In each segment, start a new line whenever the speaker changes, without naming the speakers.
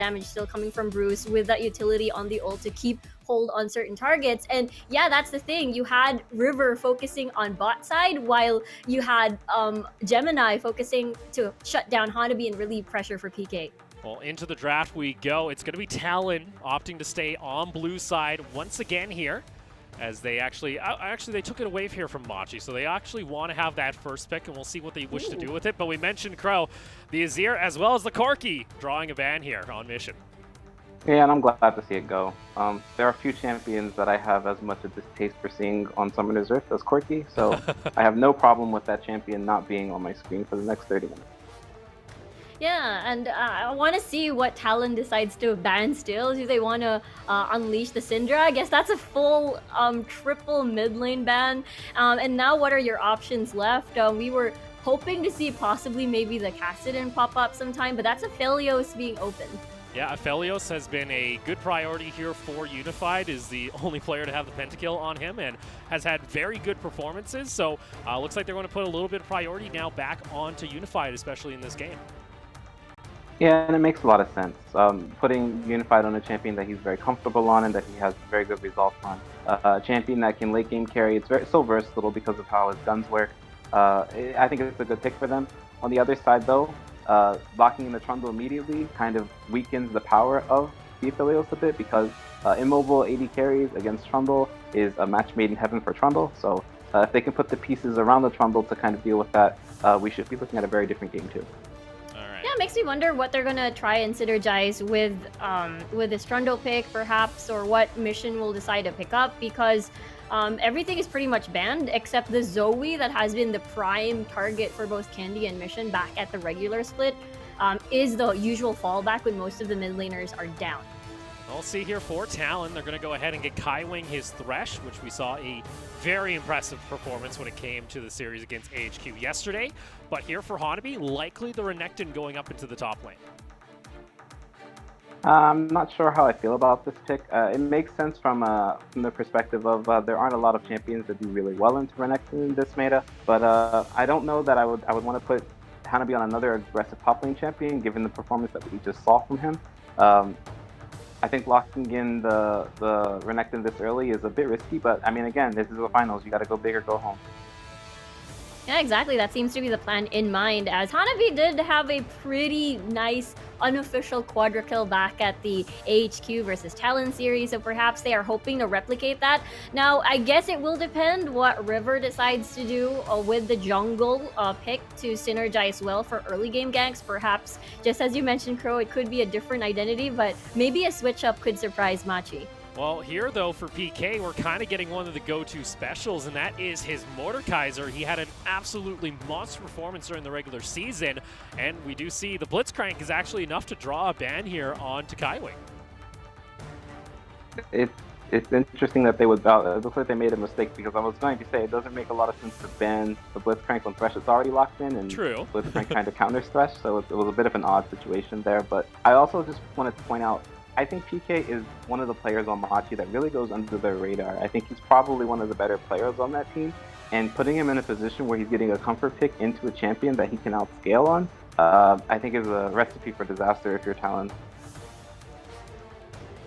damage still coming from Bruce with that utility on the ult to keep hold on certain targets. And yeah, that's the thing. You had River focusing on bot side while you had Gemini focusing to shut down Hanabi and relieve pressure for PK.
Well, into the draft we go. It's going to be Talon opting to stay on blue side once again here, as they actually they took it away here from Machi, so they actually want to have that first pick, and we'll see what they wish to do with it. But we mentioned Crow, the Azir, as well as the Corki, drawing a ban here on mission.
Yeah, and I'm glad to see it go. There are a few champions that I have as much a distaste for seeing on Summoner's Rift as Corki, so I have no problem with that champion not being on my screen for the next 30 minutes.
Yeah, and I want to see what Talon decides to ban still. Do they want to unleash the Syndra? I guess that's a full triple mid lane ban. And now what are your options left? We were hoping to see possibly maybe the Kassadin pop up sometime, but that's Aphelios being open.
Yeah, Aphelios has been a good priority here for Unified, is the only player to have the pentakill on him and has had very good performances. So looks like they're going to put a little bit of priority now back onto Unified, especially in this game.
Yeah, and it makes a lot of sense. Putting Unified on a champion that he's very comfortable on and that he has very good results on. A champion that can late game carry, it's so versatile because of how his guns work. I think it's a good pick for them. On the other side though, locking in the Trundle immediately kind of weakens the power of the Aphelios a bit, because immobile AD carries against Trundle is a match made in heaven for Trundle. So if they can put the pieces around the Trundle to kind of deal with that, we should be looking at a very different game too.
Yeah, it makes me wonder what they're gonna try and synergize with this Trundle pick, perhaps, or what mission will decide to pick up, because everything is pretty much banned except the Zoe that has been the prime target for both Candy and Mission back at the regular split is the usual fallback when most of the mid laners are down.
We'll see here for Talon. They're going to go ahead and get Kaiwing his Thresh, which we saw a very impressive performance when it came to the series against AHQ yesterday. But here for Hanabi, likely the Renekton going up into the top lane.
I'm not sure how I feel about this pick. It makes sense from the perspective of there aren't a lot of champions that do really well into Renekton in this meta, but I don't know that I would want to put Hanabi on another aggressive top lane champion given the performance that we just saw from him. I think locking in the Renekton this early is a bit risky, but I mean, again, this is the finals. You got to go big or go home.
Yeah, exactly. That seems to be the plan in mind, as Hanabi did have a pretty nice unofficial quadra kill back at the AHQ versus Talon series, so perhaps they are hoping to replicate that. Now, I guess it will depend what River decides to do with the jungle pick to synergize well for early game ganks. Perhaps, just as you mentioned, Crow, it could be a different identity, but maybe a switch up could surprise Machi.
Well, here, though, for PK, we're kind of getting one of the go-to specials, and that is his Mordekaiser. He had an absolutely monster performance during the regular season, and we do see the Blitzcrank is actually enough to draw a ban here on Kaiwing.
It's interesting that they would it looks like they made a mistake, because I was going to say it doesn't make a lot of sense to ban the Blitzcrank when Thresh is already locked in, and
True.
Blitzcrank kind of counters Thresh, so it was a bit of an odd situation there. But I also just wanted to point out, I think PK is one of the players on Machi that really goes under the radar. I think he's probably one of the better players on that team, and putting him in a position where he's getting a comfort pick into a champion that he can outscale on, I think is a recipe for disaster if you're Talon.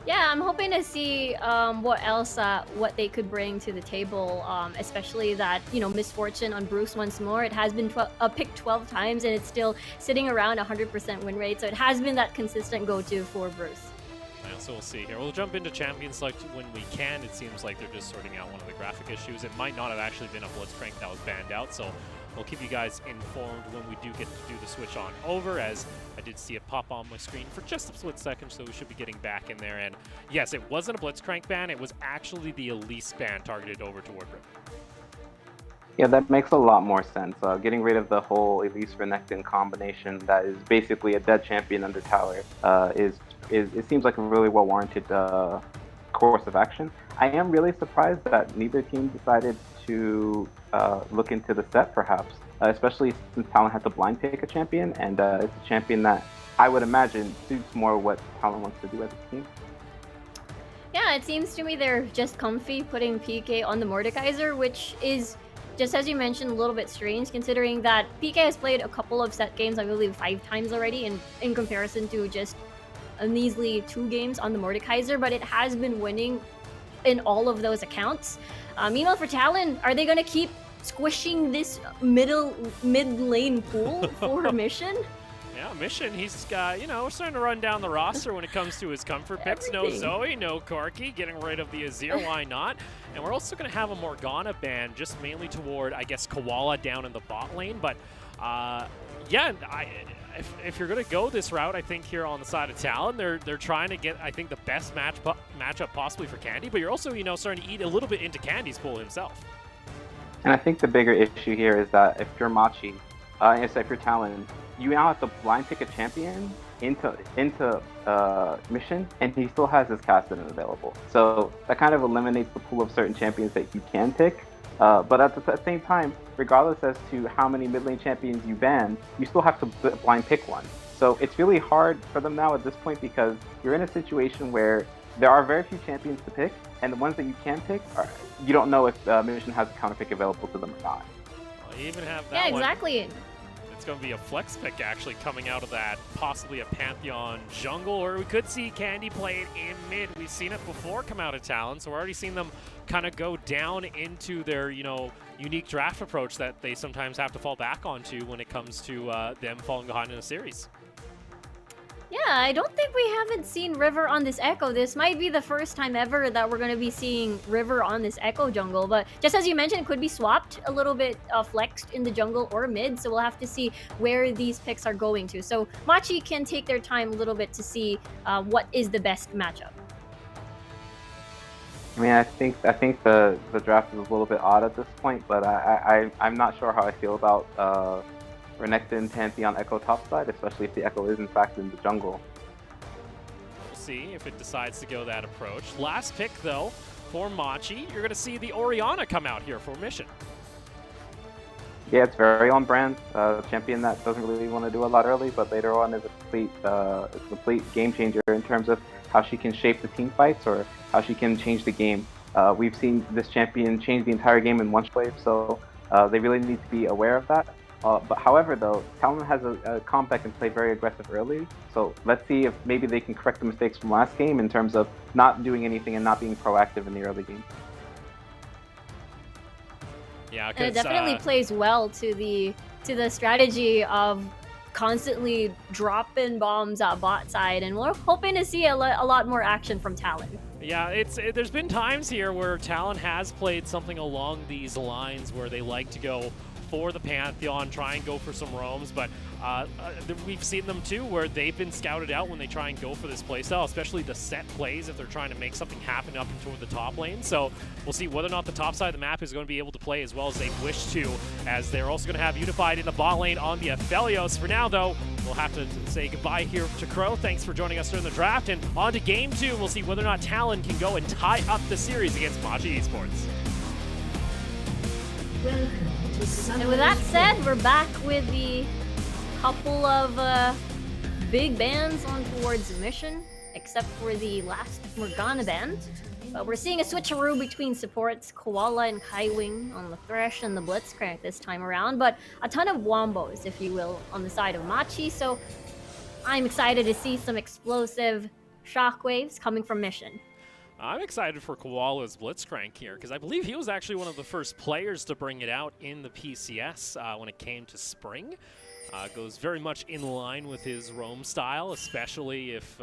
Yeah, I'm hoping to see what they could bring to the table, especially that, misfortune on Bruce once more. It has been picked 12 times, and it's still sitting around 100% win rate, so it has been that consistent go-to for Bruce.
Yeah, so we'll see here. We'll jump into Champion Select when we can. It seems like they're just sorting out one of the graphic issues. It might not have actually been a Blitzcrank that was banned out, so we'll keep you guys informed when we do get to do the switch on over, as I did see it pop on my screen for just a split second, so we should be getting back in there. And yes, it wasn't a Blitzcrank ban. It was actually the Elise ban targeted over toward River.
Yeah, that makes a lot more sense. Getting rid of the whole Elise Renekton combination that is basically a dead champion under tower it seems like a really well-warranted course of action. I am really surprised that neither team decided to look into the set, perhaps, especially since Talon had to blind pick a champion, and it's a champion that I would imagine suits more what Talon wants to do as a team.
Yeah, it seems to me they're just comfy putting PK on the Mordekaiser, which is, just as you mentioned, a little bit strange, considering that PK has played a couple of set games, I believe 5 times already, in comparison to just a measly 2 games on the Mordekaiser, but it has been winning in all of those accounts. Meanwhile, for Talon, are they going to keep squishing this mid lane pool for Mission?
Yeah, Mission, he's got, you know, starting to run down the roster when it comes to his comfort picks. No Zoe, no Corki, getting rid of the Azir, why not? And we're also going to have a Morgana ban, just mainly toward, I guess, Koala down in the bot lane. But, yeah, if you're going to go this route, I think here on the side of Talon, they're trying to get, I think, the best matchup possibly for Candy. But you're also, you know, starting to eat a little bit into Candy's pool himself.
And I think the bigger issue here is that if you're Machi, if you're Talon, you now have to blind pick a champion into Mission, and he still has his Cassidy available. So that kind of eliminates the pool of certain champions that you can pick. But at the same time, regardless as to how many mid lane champions you ban, you still have to blind pick one. So it's really hard for them now at this point because you're in a situation where there are very few champions to pick, and the ones that you can pick, you don't know if Mission has a counter pick available to them or not.
Well, you even have that
Yeah, exactly.
It's going to be a flex pick actually coming out of that, possibly a Pantheon jungle, or we could see Candy play it in mid. We've seen it before come out of Talon, so we're already seeing them kind of go down into their, you know, unique draft approach that they sometimes have to fall back onto when it comes to them falling behind in a series.
Yeah, I don't think we haven't seen River on this Echo. This might be the first time ever that we're going to be seeing River on this Echo jungle. But just as you mentioned, it could be swapped a little bit, flexed in the jungle or mid. So we'll have to see where these picks are going to. So Machi can take their time a little bit to see what is the best matchup.
I mean, I think the draft is a little bit odd at this point, but I'm not sure how I feel about Renekton Pantheon Echo topside, especially if the Echo is in fact in the jungle.
We'll see if it decides to go that approach. Last pick though for Machi, you're going to see the Orianna come out here for Mission.
Yeah, it's very on brand. Champion that doesn't really want to do a lot early, but later on is a complete game changer in terms of how she can shape the team fights or how she can change the game. We've seen this champion change the entire game in one wave, so they really need to be aware of that. But however, though, Talon has a comp that can play very aggressive early, so let's see if maybe they can correct the mistakes from last game in terms of not doing anything and not being proactive in the early game.
Yeah,
and it definitely plays well to the strategy of constantly dropping bombs at bot side, and we're hoping to see a lot more action from Talon.
Yeah, there's been times here where Talon has played something along these lines where they like to go for the Pantheon, try and go for some roams, but we've seen them too where they've been scouted out when they try and go for this playstyle, especially the set plays if they're trying to make something happen up and toward the top lane. So we'll see whether or not the top side of the map is going to be able to play as well as they wish to, as they're also going to have Unified in the bot lane on the Aphelios. For now though, we'll have to say goodbye here to Crow. Thanks for joining us during the draft, and on to game 2. We'll see whether or not Talon can go and tie up the series against Machi Esports.
And with that said, we're back with the couple of big bans on towards Mission, except for the last Morgana ban. But we're seeing a switcheroo between supports, Koala and Kaiwing on the Thresh and the Blitzcrank this time around, but a ton of wombos, if you will, on the side of Machi, so I'm excited to see some explosive shockwaves coming from Mission.
I'm excited for Koala's Blitzcrank here, because I believe he was actually one of the first players to bring it out in the PCS when it came to Spring. Goes very much in line with his roam style, especially if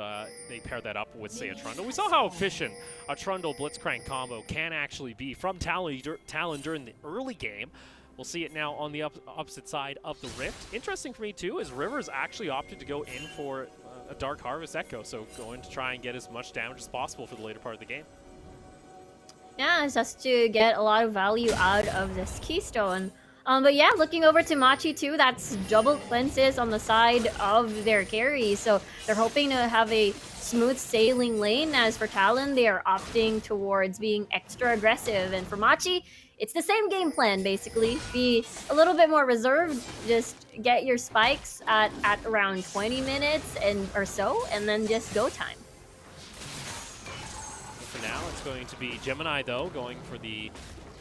they pair that up with, say, a Trundle. We saw how efficient a Trundle Blitzcrank combo can actually be from Talon during the early game. We'll see it now on the opposite side of the Rift. Interesting for me, too, is Rivers actually opted to go in for a Dark Harvest Echo, so going to try and get as much damage as possible for the later part of the game.
Yeah, it's just to get a lot of value out of this Keystone. But yeah, looking over to Machi too, that's double cleanses on the side of their carry, so they're hoping to have a smooth sailing lane. As for Talon, they are opting towards being extra aggressive, and for Machi, it's the same game plan basically. Be a little bit more reserved, just get your spikes at around 20 minutes or so, and then just go time.
For now, it's going to be Gemini, though, going for the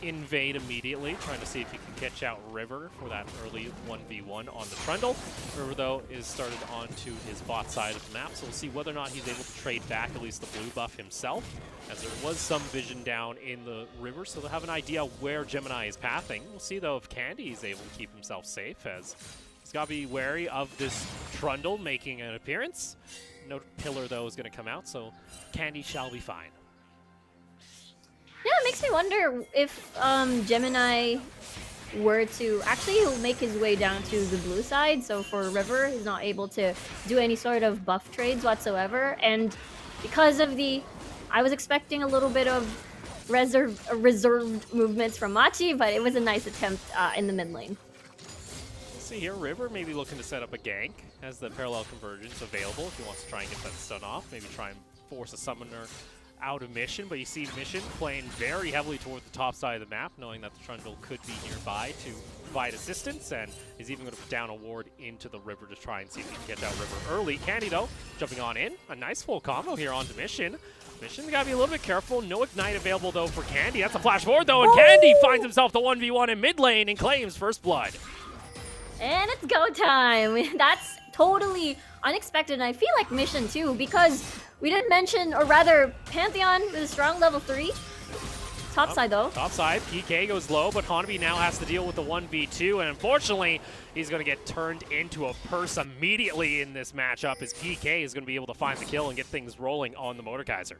invade immediately, trying to see if he can catch out River for that early 1v1 on the Trundle. River, though, is started onto his bot side of the map, so we'll see whether or not he's able to trade back at least the blue buff himself, as there was some vision down in the River, so they'll have an idea where Gemini is pathing. We'll see, though, if Candy is able to keep himself safe, as he's got to be wary of this Trundle making an appearance. No pillar, though, is going to come out, so Candy shall be fine.
Yeah, it makes me wonder if Gemini were to actually he'll make his way down to the blue side. So for River, he's not able to do any sort of buff trades whatsoever. And because of I was expecting a little bit of reserved movements from Machi, but it was a nice attempt in the mid lane.
See here, River maybe looking to set up a gank, has the parallel convergence available if he wants to try and get that stun off, maybe try and force a summoner out of Mission, but you see Mission playing very heavily toward the top side of the map, knowing that the Trundle could be nearby to provide assistance, and is even going to put down a ward into the River to try and see if he can catch out River early. Candy, though, jumping on in. A nice full combo here onto Mission. Mission got to be a little bit careful. No Ignite available, though, for Candy. That's a flash forward, though, and Candy finds himself the 1v1 in mid lane and claims first blood.
And it's go time. That's totally unexpected, and I feel like Mission too, because we didn't mention, or rather, Pantheon with a strong level 3. Top side though.
Top side, PK goes low, but Hanabi now has to deal with the 1v2, and unfortunately, he's going to get turned into a purse immediately in this matchup, as PK is going to be able to find the kill and get things rolling on the Mordekaiser.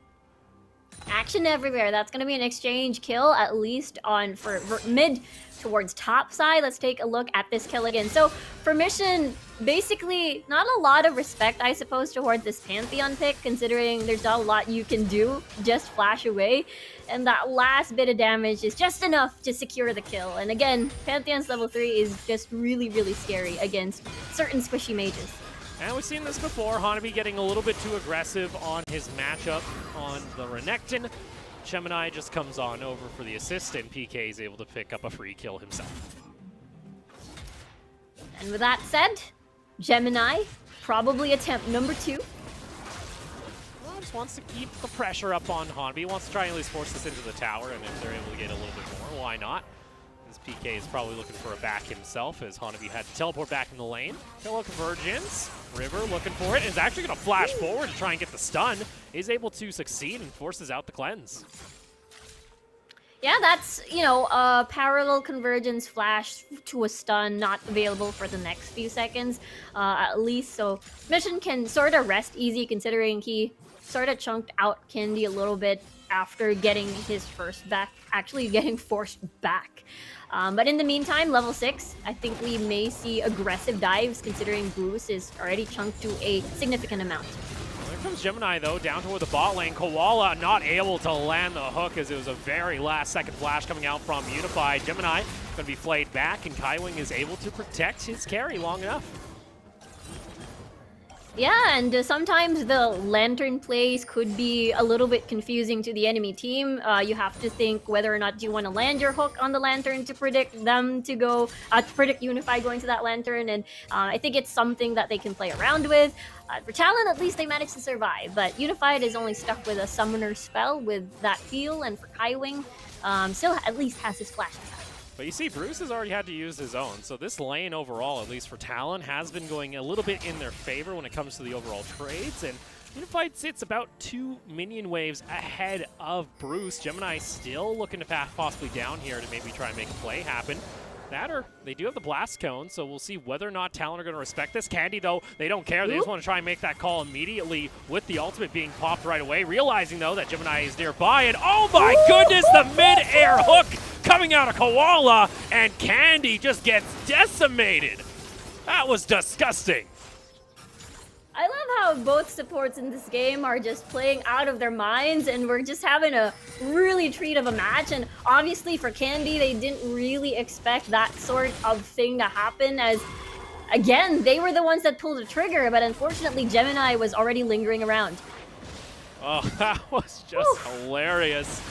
Action everywhere. That's going to be an exchange kill, at least on for mid towards top side. Let's take a look at this kill again. So for Mission, basically not a lot of respect, I suppose, towards this Pantheon pick, considering there's not a lot you can do, just flash away. And that last bit of damage is just enough to secure the kill. And again, Pantheon's level 3 is just really, really scary against certain squishy mages.
And we've seen this before, Hanabi getting a little bit too aggressive on his matchup on the Renekton. Gemini just comes on over for the assist, and PK is able to pick up a free kill himself.
And with that said, Gemini, probably attempt number 2.
Well, just wants to keep the pressure up on Hanabi. He wants to try and at least force this into the tower, and if they're able to get a little bit more, why not? This PK is probably looking for a back himself, as Hanabi had to teleport back in the lane. Parallel convergence. River looking for it, is actually going to flash forward to try and get the stun. Is able to succeed and forces out the cleanse.
Yeah, that's, you know, a parallel convergence flash to a stun not available for the next few seconds, at least. So Mission can sort of rest easy, considering he sort of chunked out Candy a little bit after getting his first back, actually getting forced back. But in the meantime, level 6, I think we may see aggressive dives, considering Bruce is already chunked to a significant amount.
There comes Gemini, though, down toward the bot lane. Koala not able to land the hook, as it was a very last-second flash coming out from Unified. Gemini going to be flayed back, and Kaiwing is able to protect his carry long enough.
Yeah, and sometimes the lantern plays could be a little bit confusing to the enemy team. You have to think whether or not you want to land your hook on the lantern to predict them to go, to predict Unified going to that lantern, and I think it's something that they can play around with. For Talon, at least they managed to survive, but Unified is only stuck with a summoner spell with that feel, and for Kaiwing, still at least has his flash attack.
But you see, Bruce has already had to use his own, so this lane overall, at least for Talon, has been going a little bit in their favor when it comes to the overall trades, and Unified sits about 2 minion waves ahead of Bruce. Gemini still looking to possibly down here to maybe try and make a play happen. That, or they do have the blast cone, so we'll see whether or not Talon are going to respect this. Candy, though, they don't care. They just want to try and make that call immediately with the ultimate being popped right away, realizing, though, that Gemini is nearby, and oh my goodness, the mid-air hook coming out of Koala, and Candy just gets decimated. That was disgusting.
I love how both supports in this game are just playing out of their minds, and we're just having a really treat of a match. And obviously for Candy, they didn't really expect that sort of thing to happen, as again, they were the ones that pulled the trigger, but unfortunately Gemini was already lingering around.
Oh, that was just hilarious.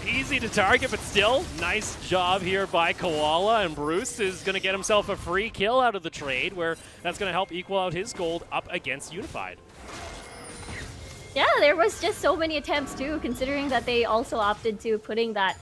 Easy to target, but still, nice job here by Koala, and Bruce is going to get himself a free kill out of the trade, where that's going to help equal out his gold up against Unified.
Yeah, there was just so many attempts too, considering that they also opted to putting that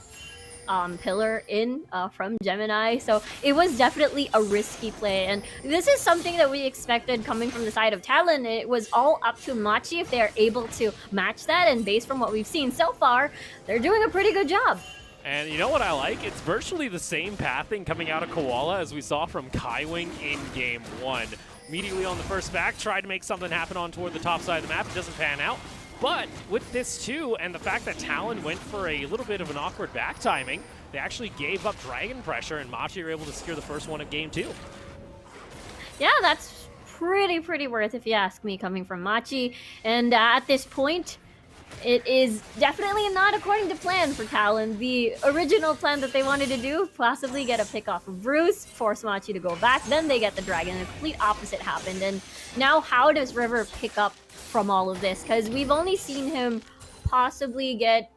pillar in from Gemini. So it was definitely a risky play. And this is something that we expected coming from the side of Talon. It was all up to Machi if they're able to match that. And based from what we've seen so far, they're doing a pretty good job.
And you know what I like? It's virtually the same pathing coming out of Koala as we saw from Kaiwing in Game 1. Immediately on the first back, tried to make something happen on toward the top side of the map. It doesn't pan out. But with this too, and the fact that Talon went for a little bit of an awkward back timing, they actually gave up Dragon pressure, and Machi were able to secure the first one of Game 2.
Yeah, that's pretty worth if you ask me, coming from Machi. And at this point, it is definitely not according to plan for Talon. The original plan that they wanted to do, possibly get a pick off of Bruce, force Machi to go back, then they get the Dragon. The complete opposite happened. And now how does River pick up from all of this? Because we've only seen him possibly get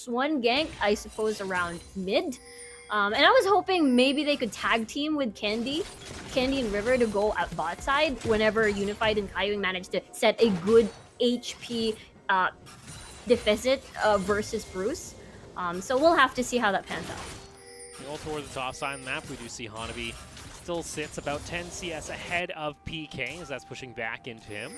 one gank, I suppose, around mid. And I was hoping maybe they could tag team with Candy and River to go at bot side whenever Unified and Kaiwing managed to set a good HP deficit versus Bruce. So we'll have to see how that pans out.
All toward the top side of the map, we do see Hanabi still sits about 10 CS ahead of PK as that's pushing back into him.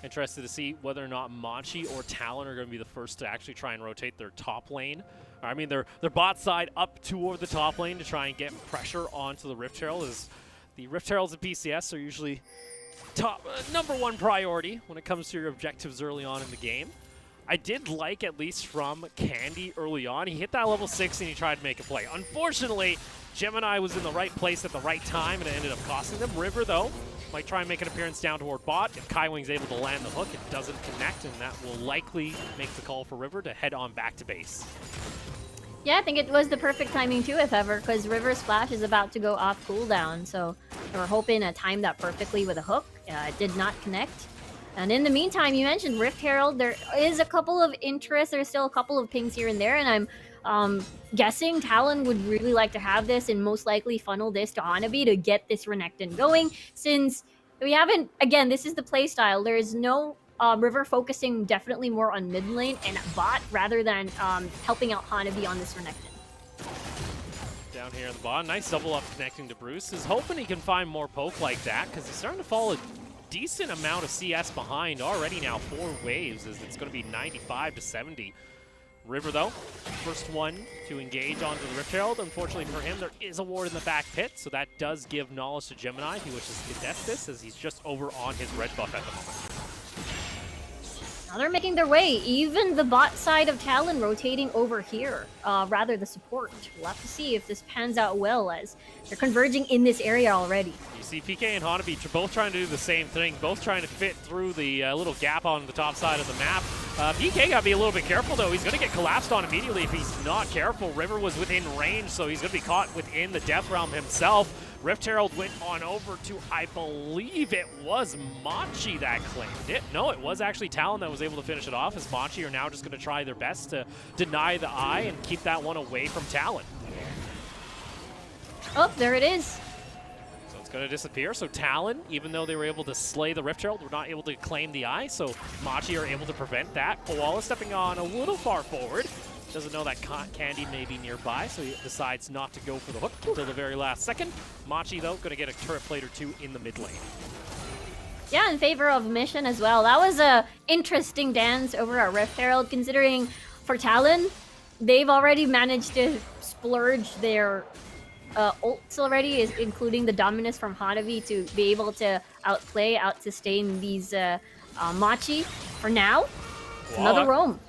Interested to see whether or not Machi or Talon are going to be the first to actually try and rotate their top lane. I mean, their bot side up toward the top lane to try and get pressure onto the Rift Herald, as the Rift Heralds and PCS are usually number one priority when it comes to your objectives early on in the game. I did like, at least from Candy early on, he hit that level 6 and he tried to make a play. Unfortunately, Gemini was in the right place at the right time and it ended up costing them. River, though, might try and make an appearance down toward bot. If Kaiwing's able to land the hook, it doesn't connect, and that will likely make the call for River to head on back to base.
Yeah, I think it was the perfect timing too, if ever, because River's Flash is about to go off cooldown. So they were hoping to time that perfectly with a hook. It did not connect. And in the meantime, you mentioned Rift Herald. There is a couple of interests. There's still a couple of pings here and there, and I'm guessing Talon would really like to have this and most likely funnel this to Hanabi to get this Renekton going, since we haven't, again, this is the playstyle. There is no River focusing definitely more on mid lane and bot rather than helping out Hanabi on this Renekton.
Down here in the bot, nice double up connecting to Bruce. Is hoping he can find more poke like that, because he's starting to fall a decent amount of CS behind already now. 4 waves, as it's going to be 95 to 70. River, though, first one to engage onto the Rift Herald. Unfortunately for him, there is a ward in the back pit, so that does give knowledge to Gemini if he wishes to contest this, as he's just over on his red buff at the moment.
Now they're making their way. Even the bot side of Talon rotating over here, rather the support. We'll have to see if this pans out well, as they're converging in this area already.
You see PK and Hanabi are both trying to do the same thing, both trying to fit through the little gap on the top side of the map. PK got to be a little bit careful, though. He's going to get collapsed on immediately if he's not careful. River was within range, so he's going to be caught within the Death Realm himself. Rift Herald went on over to, I believe it was Machi that claimed it. No, it was actually Talon that was able to finish it off, as Machi are now just going to try their best to deny the eye and keep that one away from Talon.
Oh, there it is.
So it's going to disappear. So Talon, even though they were able to slay the Rift Herald, were not able to claim the eye. So Machi are able to prevent that. Koala stepping on a little far forward. Doesn't know that Candy may be nearby, so he decides not to go for the hook until the very last second. Machi, though, going to get a turret plate or 2 in the mid lane.
Yeah, in favor of Mission as well. That was a interesting dance over at Rift Herald, considering for Talon, they've already managed to splurge their ults already, including the Dominus from Hanabi, to be able to out-sustain these Machi. For now, it's another roam.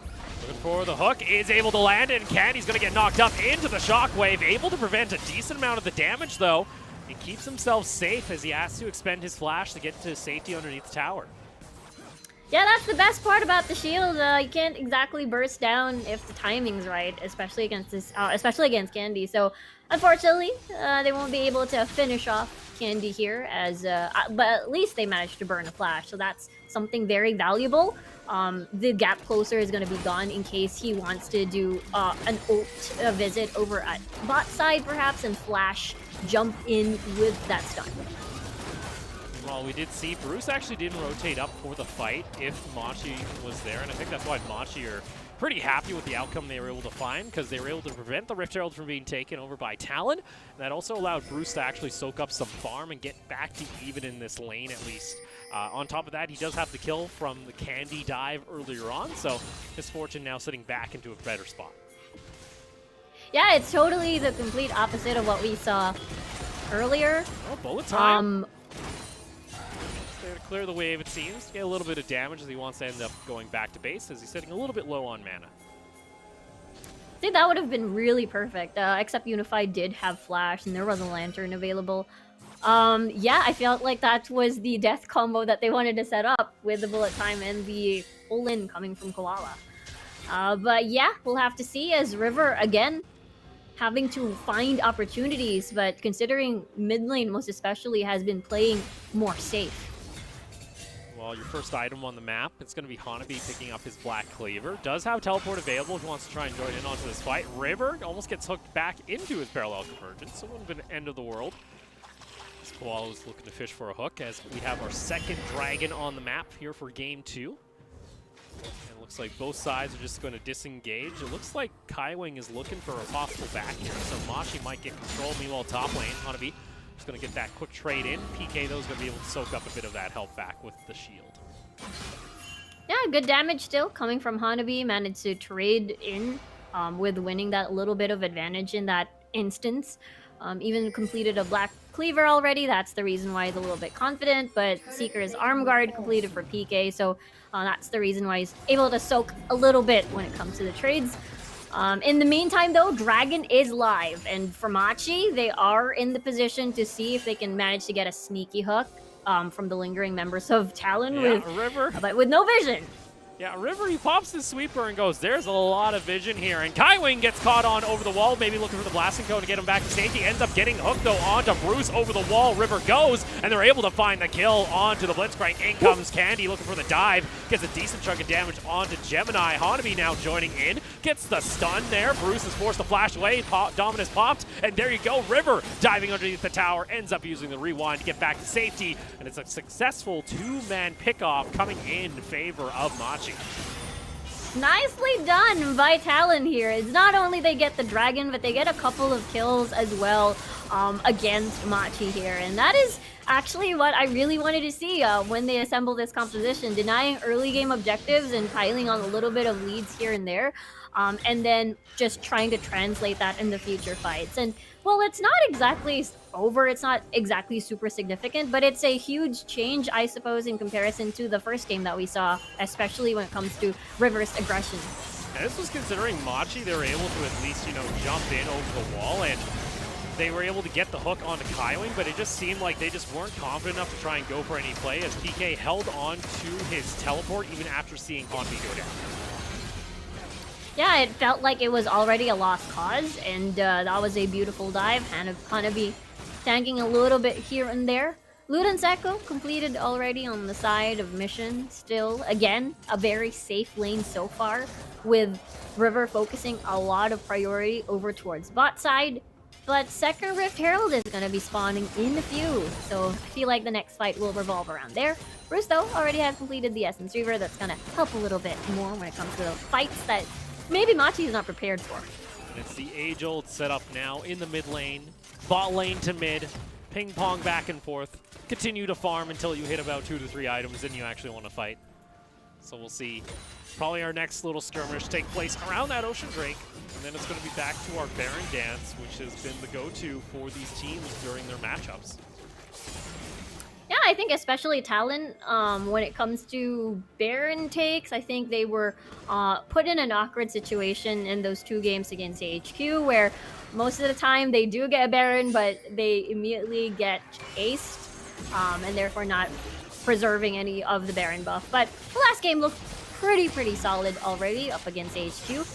Looking for the hook, is able to land, and Candy's going to get knocked up into the shockwave. Able to prevent a decent amount of the damage, though. He keeps himself safe as he has to expend his flash to get to safety underneath the tower.
Yeah, that's the best part about the shield. You can't exactly burst down if the timing's right, especially against Candy. So, unfortunately, they won't be able to finish off Candy here, but at least they managed to burn a flash. So that's something very valuable. The gap closer is going to be gone in case he wants to do an ult visit over at bot side, perhaps, and flash jump in with that stun.
Well, we did see Bruce actually didn't rotate up for the fight if Machi was there, and I think that's why Machi are pretty happy with the outcome they were able to find, because they were able to prevent the Rift Herald from being taken over by Talon. And that also allowed Bruce to actually soak up some farm and get back to even in this lane at least. On top of that, he does have the kill from the Candy dive earlier on, so his fortune now sitting back into a better spot.
Yeah, it's totally the complete opposite of what we saw earlier.
Oh, bullet time. There to clear the wave, it seems. Get a little bit of damage as he wants to end up going back to base, as he's sitting a little bit low on mana.
I think that would have been really perfect, except Unified did have Flash and there was a Lantern available. Yeah, I felt like that was the death combo that they wanted to set up with the bullet time and the pull-in coming from Koala. But yeah, we'll have to see as River, again, having to find opportunities, but considering mid lane most especially has been playing more safe.
Well, your first item on the map, it's going to be Hanabi picking up his Black Cleaver. Does have teleport available if he wants to try and join in onto this fight. River almost gets hooked back into his parallel convergence, so it would have been end of the world. Koala is looking to fish for a hook as we have our second dragon on the map here for game 2. And it looks like both sides are just going to disengage. It looks like Kaiwing is looking for a possible back here, so Machi might get control. Meanwhile, top lane, Hanabi just going to get that quick trade in. PK, though, is going to be able to soak up a bit of that help back with the shield.
Yeah, good damage still coming from Hanabi. Managed to trade in with winning that little bit of advantage in that instance. Even completed a Black Cleaver already. That's the reason why he's a little bit confident. But Seeker's Arm Guard completed for PK, so that's the reason why he's able to soak a little bit when it comes to the trades. In the meantime, though, Dragon is live. And for Machi, they are in the position to see if they can manage to get a sneaky hook from the lingering members of Talon but with no vision.
Yeah, River, he pops the sweeper and goes, there's a lot of vision here. And Kaiwing gets caught on over the wall, maybe looking for the blasting cone to get him back to safety. Ends up getting hooked, though, onto Bruce over the wall. River goes, and they're able to find the kill onto the Blitzcrank. In comes Candy looking for the dive. Gets a decent chunk of damage onto Gemini. Hanabi now joining in. Gets the stun there. Bruce is forced to flash away. Dominus popped, and there you go. River diving underneath the tower. Ends up using the rewind to get back to safety. And it's a successful two-man pickoff coming in favor of Machi.
Nicely done by Talon here. It's not only they get the dragon, but they get a couple of kills as well against Machi here. And that is actually what I really wanted to see when they assemble this composition. Denying early game objectives and piling on a little bit of leads here and there. And then just trying to translate that in the future fights. And well, it's not exactly over, it's not exactly super significant, but it's a huge change, I suppose, in comparison to the first game that we saw, especially when it comes to River's aggression.
And this was considering Machi, they were able to at least, jump in over the wall, and they were able to get the hook onto Kaiwing, but it just seemed like they just weren't confident enough to try and go for any play, as PK held on to his teleport even after seeing Hanabi go down.
Yeah, it felt like it was already a lost cause, and that was a beautiful dive. Hanabi tanking a little bit here and there. Luden Seko completed already on the side of mission. Still, again, a very safe lane so far, with River focusing a lot of priority over towards bot side. But second Rift Herald is going to be spawning in a few, so I feel like the next fight will revolve around there. Bruce, though, already has completed the Essence Reaver. That's going to help a little bit more when it comes to the fights that maybe Machi is not prepared for.
And it's the age-old setup now in the mid lane, bot lane to mid, ping pong back and forth, continue to farm until you hit about 2 to 3 items and you actually want to fight. So we'll see probably our next little skirmish take place around that Ocean Drake, and then it's going to be back to our Baron dance, which has been the go-to for these teams during their matchups.
Yeah, I think especially Talon, when it comes to Baron takes, I think they were put in an awkward situation in those 2 games against HQ, where most of the time they do get a Baron, but they immediately get aced, and therefore not preserving any of the Baron buff. But the last game looked pretty solid already up against HQ.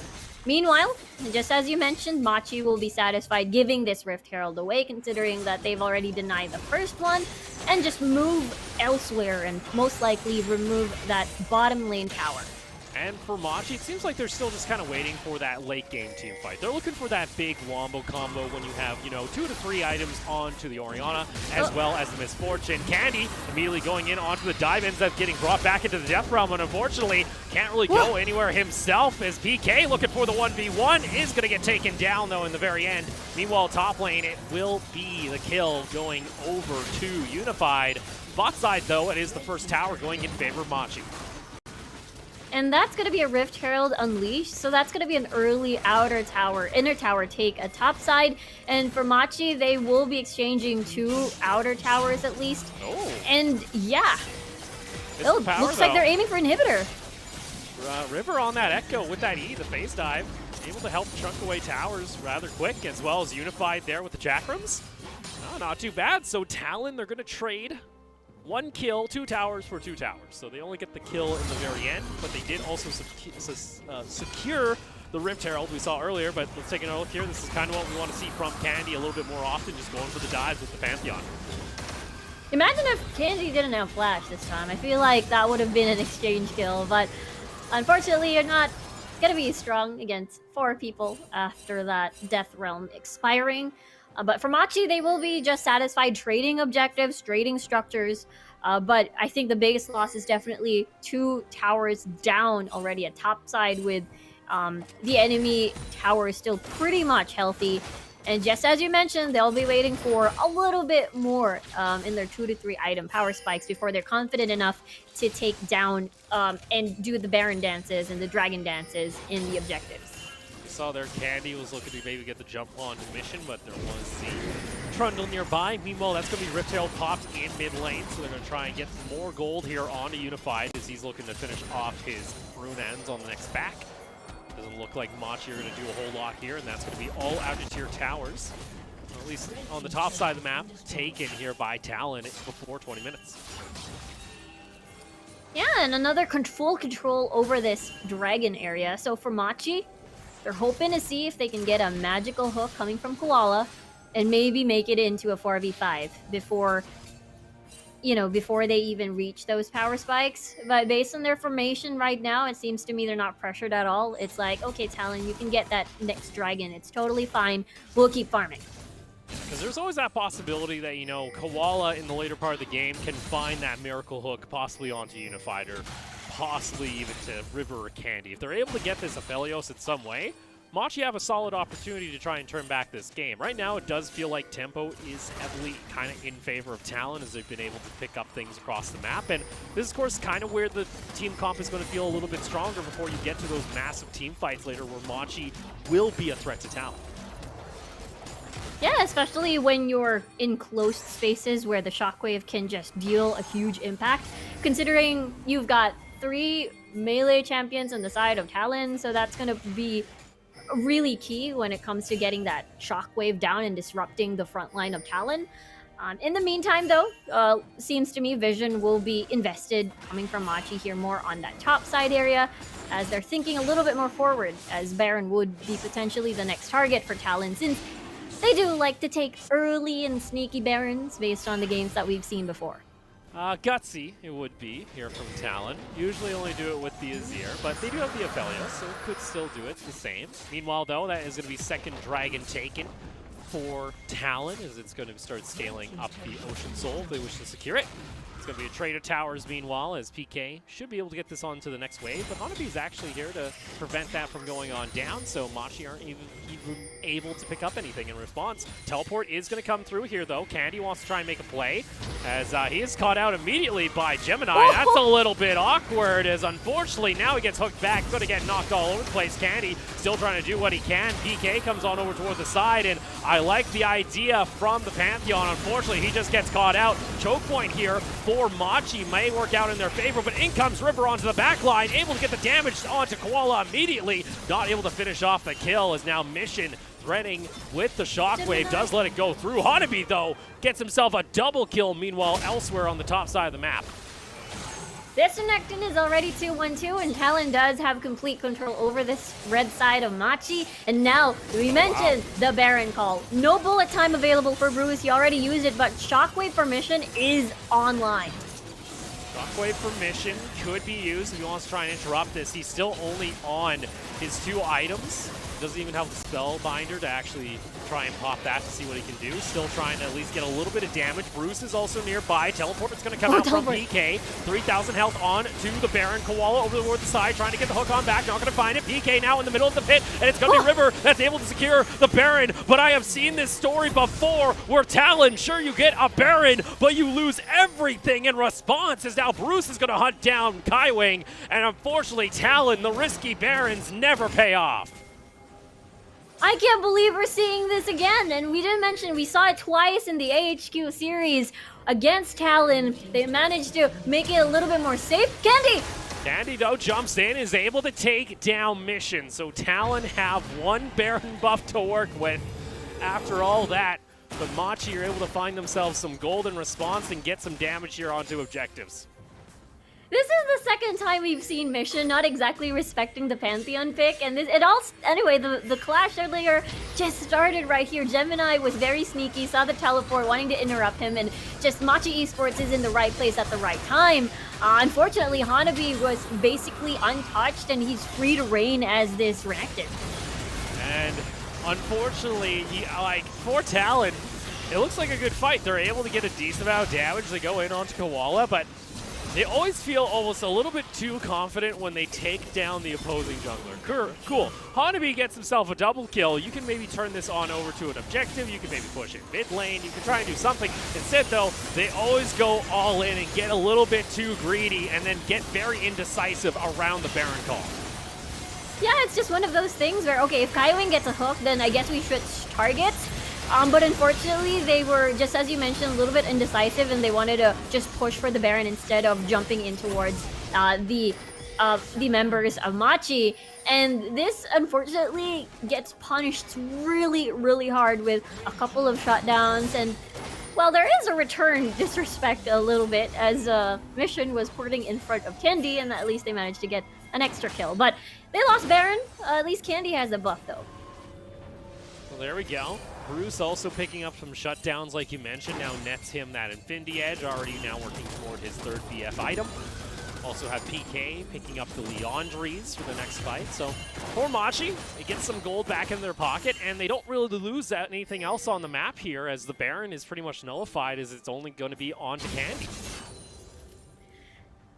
Meanwhile, just as you mentioned, Machi will be satisfied giving this Rift Herald away, considering that they've already denied the first one, and just move elsewhere and most likely remove that bottom lane tower.
And for Machi, it seems like they're still just kind of waiting for that late game team fight. They're looking for that big wombo combo when you have, you know, 2 to 3 items onto the Orianna, as well as the Misfortune. Candy immediately going in onto the dive, ends up getting brought back into the Death Realm, and unfortunately can't really go anywhere himself, as PK looking for the 1v1 is going to get taken down, though, in the very end. Meanwhile, top lane, it will be the kill going over to Unified. Bot side, though, it is the first tower going in favor of Machi.
And that's going to be a Rift Herald Unleashed, so that's going to be an early outer tower, inner tower take, a top side. And for Machi, they will be exchanging 2 outer towers at least.
Oh.
And yeah,
Power,
looks like they're aiming for inhibitor.
River on that Echo with that E, the phase dive, able to help chunk away towers rather quick, as well as Unified there with the Chakrams. Oh, not too bad. So Talon, they're going to trade 1 kill, 2 towers for 2 towers. So they only get the kill in the very end, but they did also secure the Rift Herald we saw earlier. But let's take another look here. This is kind of what we want to see from Candy a little bit more often, just going for the dives with the Pantheon.
Imagine if Candy didn't have Flash this time. I feel like that would have been an exchange kill, but unfortunately you're not going to be strong against 4 people after that Death Realm expiring. But for Machi, they will be just satisfied trading objectives, trading structures. But I think the biggest loss is definitely 2 towers down already at top side, with the enemy tower still pretty much healthy. And just as you mentioned, they'll be waiting for a little bit more in their 2 to 3 item power spikes before they're confident enough to take down and do the Baron dances and the Dragon dances in the objectives.
Saw there Candy was looking to maybe get the jump on mission, but there was the Trundle nearby. Meanwhile, that's going to be Rift Herald popped in mid lane, so they're going to try and get more gold here onto Unified as he's looking to finish off his rune ends on the next back. Doesn't look like Machi are going to do a whole lot here, and that's going to be all out of tier towers. Or at least on the top side of the map, taken here by Talon before 20 minutes.
Yeah, and another full control over this dragon area. So for Machi, they're hoping to see if they can get a magical hook coming from Koala and maybe make it into a 4v5 before, you know, before they even reach those power spikes. But based on their formation right now, it seems to me they're not pressured at all. It's like, okay, Talon, you can get that next dragon. It's totally fine. We'll keep farming.
Because there's always that possibility that, you know, Koala in the later part of the game can find that miracle hook possibly onto Unified, or possibly even to River or Candy. If they're able to get this Aphelios in some way, Machi have a solid opportunity to try and turn back this game. Right now, it does feel like tempo is heavily kind of in favor of Talon, as they've been able to pick up things across the map. And this is, of course, kind of where the team comp is going to feel a little bit stronger before you get to those massive team fights later, where Machi will be a threat to Talon.
Yeah, especially when you're in close spaces where the shockwave can just deal a huge impact. Considering you've got 3 melee champions on the side of Talon, so that's going to be really key when it comes to getting that shockwave down and disrupting the front line of Talon. In the meantime, though, seems to me Vision will be invested coming from Machi here more on that top side area, as they're thinking a little bit more forward, as Baron would be potentially the next target for Talon, since they do like to take early and sneaky Barons based on the games that we've seen before.
Gutsy, it would be, here from Talon. Usually only do it with the Azir, but they do have the Aphelios, so could still do it the same. Meanwhile, though, that is going to be second dragon taken for Talon, as it's going to start scaling up the Ocean Soul if they wish to secure it. It's going to be a trade of towers, meanwhile, as PK should be able to get this on to the next wave, but Hanabi's actually here to prevent that from going on down, so Machi aren't even able to pick up anything in response. Teleport is going to come through here, though. Candy wants to try and make a play, as he is caught out immediately by Gemini. That's a little bit awkward, as unfortunately now he gets hooked back. Going to get knocked all over the place. Candy still trying to do what he can. PK comes on over toward the side, and I like the idea from the Pantheon. Unfortunately, he just gets caught out. Choke point here for Machi may work out in their favor, but in comes River onto the back line, able to get the damage onto Koala immediately. Not able to finish off the kill, as now Mission threading with the shockwave, does let it go through. Hanabi, though, gets himself a double kill, meanwhile, elsewhere on the top side of the map.
This Nectin is already 2-1-2, and Talon does have complete control over this red side of Machi. And now, we mentioned the Baron call. No bullet time available for Bruce, he already used it, but Shockwave for Mission is online.
Shockwave for Mission could be used if he wants to try and interrupt this. He's still only on his 2 items. Doesn't even have the Spellbinder to actually try and pop that to see what he can do. Still trying to at least get a little bit of damage. Bruce is also nearby. Teleport is going to come out from PK. 3,000 health on to the Baron. Koala over toward the side, trying to get the hook on back. Not going to find it. PK now in the middle of the pit, and it's going to be River that's able to secure the Baron. But I have seen this story before where Talon, sure you get a Baron, but you lose everything in response, as now Bruce is going to hunt down Kaiwing. And unfortunately, Talon, the risky Barons never pay off.
I can't believe we're seeing this again, and we didn't mention we saw it twice in the AHQ series against Talon. They managed to make it a little bit more safe. Candy!
Candy, though, jumps in, is able to take down Mission, so Talon have 1 Baron buff to work with after all that. But Machi are able to find themselves some golden response and get some damage here onto objectives.
This is the second time we've seen Mission not exactly respecting the Pantheon pick, and anyway, the clash earlier just started right here. Gemini was very sneaky, saw the teleport, wanting to interrupt him, and just Machi Esports is in the right place at the right time. Unfortunately, Hanabi was basically untouched, and he's free to reign as this reactive.
And unfortunately, for Talon, it looks like a good fight. They're able to get a decent amount of damage. They go in onto Koala, but they always feel almost a little bit too confident when they take down the opposing jungler. Cool. Hanabi gets himself a double kill. You can maybe turn this on over to an objective. You can maybe push it mid lane. You can try and do something. Instead, though, they always go all in and get a little bit too greedy and then get very indecisive around the Baron call.
Yeah, it's just one of those things where, okay, if Kaiwing gets a hook, then I guess we switch targets. But unfortunately, they were, just as you mentioned, a little bit indecisive, and they wanted to just push for the Baron instead of jumping in towards the members of Machi. And this, unfortunately, gets punished really, really hard with a couple of shutdowns. And, well, there is a return disrespect a little bit, as Mission was porting in front of Candy, and at least they managed to get an extra kill. But they lost Baron. At least Candy has a buff, though.
Well, there we go. Bruce also picking up some shutdowns, like you mentioned, now nets him that Infinity Edge, already now working toward his 3rd BF item. Also have PK picking up the Leandries for the next fight. So for Machi, they get some gold back in their pocket, and they don't really lose anything else on the map here, as the Baron is pretty much nullified, as it's only going to be on to Candy.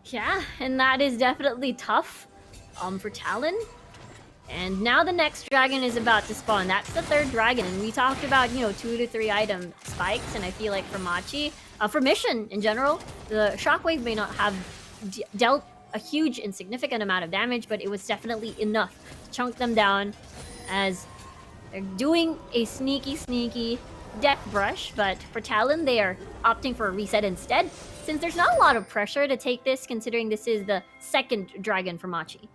Yeah, and that is definitely tough for Talon. And now the next dragon is about to spawn. That's the 3rd dragon, and we talked about, 2 to 3 item spikes, and I feel like for Machi, for Mission in general, the Shockwave may not have dealt a huge and significant amount of damage, but it was definitely enough to chunk them down, as they're doing a sneaky death brush. But for Talon, they are opting for a reset instead, since there's not a lot of pressure to take this, considering this is the 2nd dragon for Machi.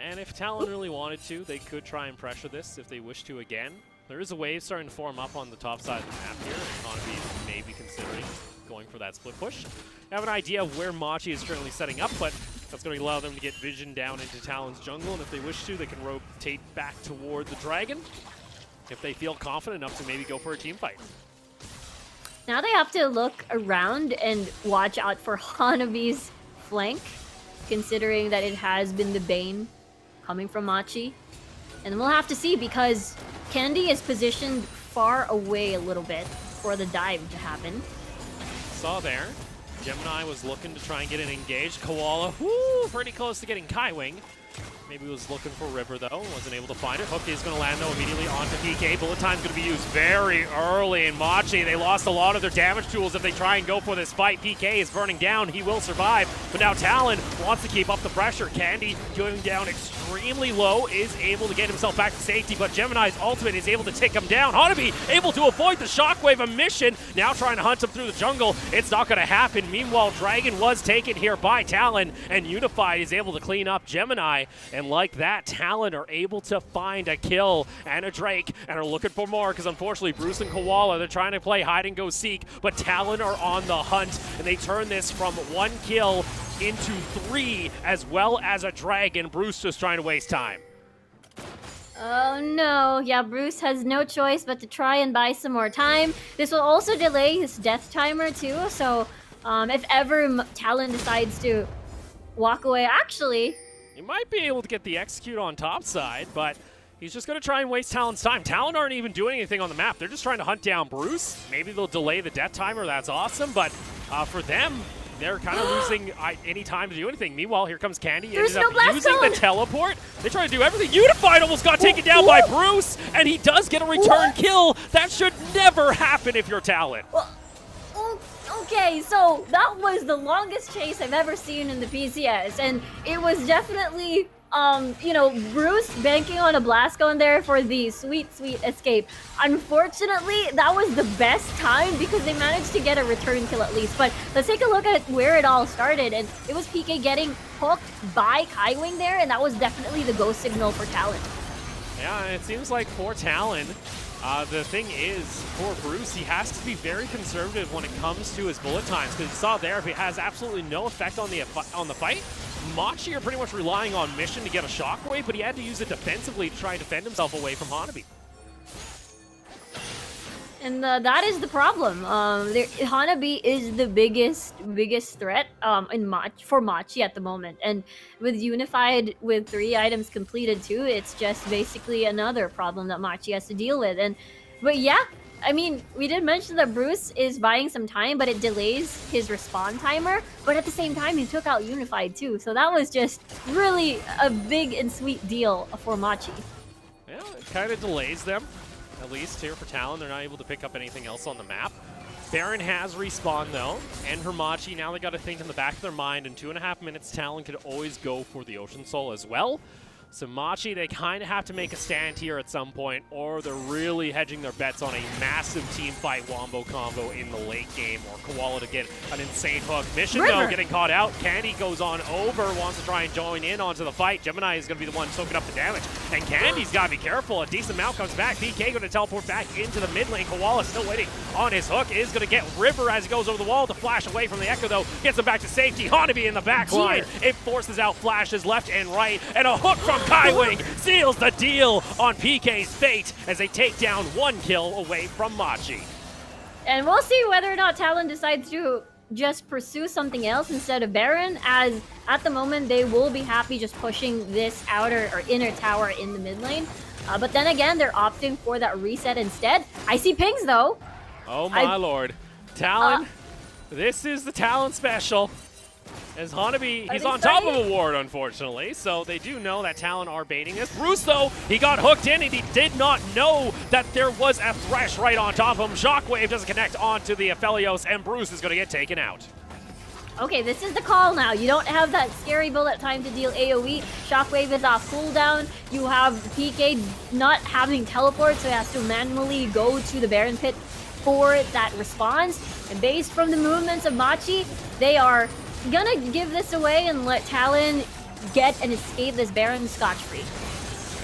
And if Talon really wanted to, they could try and pressure this if they wish to again. There is a wave starting to form up on the top side of the map here, and Hanabi may be considering going for that split push. I have an idea of where Machi is currently setting up, but that's going to allow them to get vision down into Talon's jungle, and if they wish to, they can rotate back toward the dragon if they feel confident enough to maybe go for a team fight.
Now they have to look around and watch out for Hanabi's flank, considering that it has been the bane coming from Machi. And we'll have to see, because Candy is positioned far away a little bit for the dive to happen.
Saw there. Gemini was looking to try and get an engaged. Koala, pretty close to getting Kaiwing. Maybe was looking for River, though. Wasn't able to find it. Hook is going to land, though, immediately onto PK. Bullet time's going to be used very early in Machi. They lost a lot of their damage tools if they try and go for this fight. PK is burning down. He will survive. But now Talon wants to keep up the pressure. Candy going down extremely low, is able to get himself back to safety, but Gemini's ultimate is able to take him down. Hanabi able to avoid the shockwave of Mission. Now trying to hunt him through the jungle. It's not going to happen. Meanwhile, Dragon was taken here by Talon, and Unified is able to clean up Gemini. And like that, Talon are able to find a kill and a Drake, and are looking for more, because unfortunately Bruce and Koala, they're trying to play hide and go seek, but Talon are on the hunt, and they turn this from 1 kill into 3, as well as a dragon. Bruce just trying to waste time.
Oh no, yeah, Bruce has no choice but to try and buy some more time. This will also delay his death timer too, so If ever Talon decides to walk away, actually,
He might be able to get the execute on top side, but he's just going to try and waste Talon's time. Talon aren't even doing anything on the map. They're just trying to hunt down Bruce. Maybe they'll delay the death timer. That's awesome, but for them, they're kind of losing any time to do anything. Meanwhile, here comes Candy.
There's
Ended
no
up
blast
using
zone.
the teleport. They try to do everything. Unified almost got taken down by Bruce, and he does get a return kill. That should never happen if you're Talon.
well, okay, so that was the longest chase I've ever seen in the PCS, and it was definitely, you know, Bruce banking on a blast gun there for the sweet, sweet escape. Unfortunately, that was the best time because they managed to get a return kill at least. But let's take a look at where it all started, and it was PK getting hooked by Kaiwing there, and that was definitely the go signal for Talon.
Yeah, it seems like for Talon, the thing is, for Bruce, he has to be very conservative when it comes to his bullet times, because you saw there, if it has absolutely no effect on the fight, Machi are pretty much relying on Mission to get a shockwave, but he had to use it defensively to try and defend himself away from Hanabi.
And that is the problem. Hanabi is the biggest threat for Machi at the moment. And with Unified with 3 items completed too, it's just basically another problem that Machi has to deal with. But yeah, I mean, we did mention that Bruce is buying some time, but it delays his respawn timer. But at the same time, he took out Unified too. So that was just really a big and sweet deal for Machi.
Yeah, it kind of delays them. At least here for Talon, they're not able to pick up anything else on the map. Baron has respawned though, and for Machi, now they got to think in the back of their mind, in 2.5 minutes, Talon could always go for the Ocean Soul as well. So Machi, they kind of have to make a stand here at some point, or they're really hedging their bets on a massive team fight wombo combo in the late game, or Koala to get an insane hook. Mission though, getting caught out. Candy goes on over, wants to try and join in onto the fight. Gemini is going to be the one soaking up the damage, and Candy's got to be careful. A decent amount comes back. PK going to teleport back into the mid lane. Koala still waiting on his hook, is going to get River as he goes over the wall to flash away from the Echo though. Gets him back to safety. Hanabi in the back line. It forces out flashes left and right, and a hook from Kaiwing seals the deal on PK's fate as they take down 1 kill away from Machi.
And we'll see whether or not Talon decides to just pursue something else instead of Baron, as at the moment they will be happy just pushing this outer or inner tower in the mid lane. But then again, they're opting for that reset instead. I see pings though.
Oh my lord. Talon, this is the Talon special. As Hanabi, he's on top of a ward, unfortunately, so they do know that Talon are baiting this. Bruce, though, he got hooked in, and he did not know that there was a Thresh right on top of him. Shockwave doesn't connect onto the Aphelios, and Bruce is going to get taken out.
Okay, this is the call now. You don't have that scary bullet time to deal AoE. Shockwave is off cooldown. You have PK not having teleport, so he has to manually go to the Baron pit for that response. And based from the movements of Machi, they are gonna give this away and let Talon get and escape this Baron scotch-free.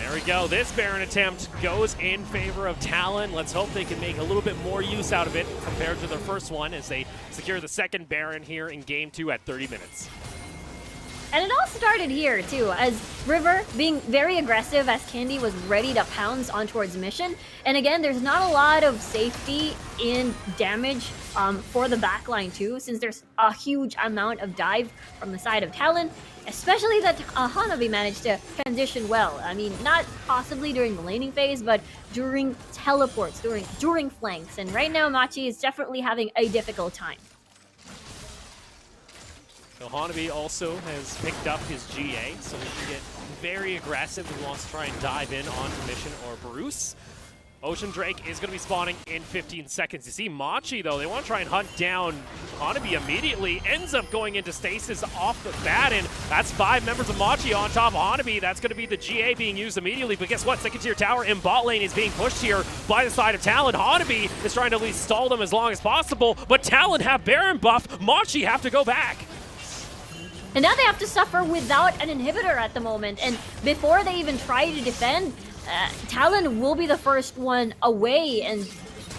There we go. This Baron attempt goes in favor of Talon. Let's hope they can make a little bit more use out of it compared to their first one as they secure the second Baron here in Game 2 at 30 minutes.
And it all started here, too, as River being very aggressive as Candy was ready to pounce on towards Mission. And again, there's not a lot of safety in damage for the backline, too, since there's a huge amount of dive from the side of Talon, especially that Hanabi managed to transition well. I mean, not possibly during the laning phase, but during teleports, during flanks. And right now, Machi is definitely having a difficult time.
So Hanabi also has picked up his GA, so he can get very aggressive. He wants to try and dive in onto Mission or Bruce. Ocean Drake is going to be spawning in 15 seconds. You see Machi, though, they want to try and hunt down Hanabi immediately. Ends up going into stasis off the bat, and that's 5 members of Machi on top of Hanabi. That's going to be the GA being used immediately, but guess what? Second tier tower in bot lane is being pushed here by the side of Talon. Hanabi is trying to at least stall them as long as possible, but Talon have Baron buff. Machi have to go back.
And now they have to suffer without an inhibitor at the moment. And before they even try to defend, Talon will be the first one away. And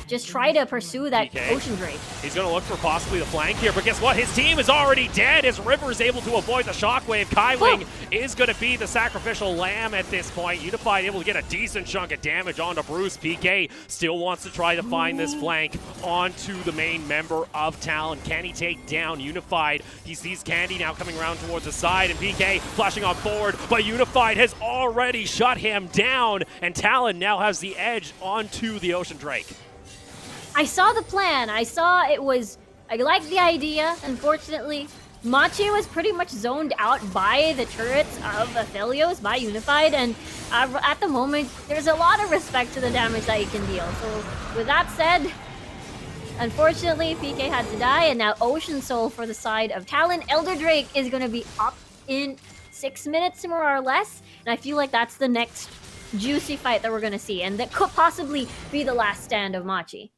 just try to pursue that
PK.
Ocean Drake.
He's going to look for possibly the flank here, but guess what? His team is already dead as River is able to avoid the shockwave. Kaiwing is going to be the sacrificial lamb at this point. Unified able to get a decent chunk of damage onto Bruce. PK still wants to try to find this flank onto the main member of Talon. Can he take down Unified? He sees Candy now coming around towards the side, and PK flashing on forward, but Unified has already shut him down, and Talon now has the edge onto the Ocean Drake.
I saw the plan. I liked the idea. Unfortunately, Machi was pretty much zoned out by the turrets of Aphelios, by Unified, and at the moment, there's a lot of respect to the damage that he can deal. So with that said, unfortunately, PK had to die, and now Ocean Soul for the side of Talon. Elder Drake is going to be up in 6 minutes, more or less, and I feel like that's the next juicy fight that we're going to see, and that could possibly be the last stand of Machi.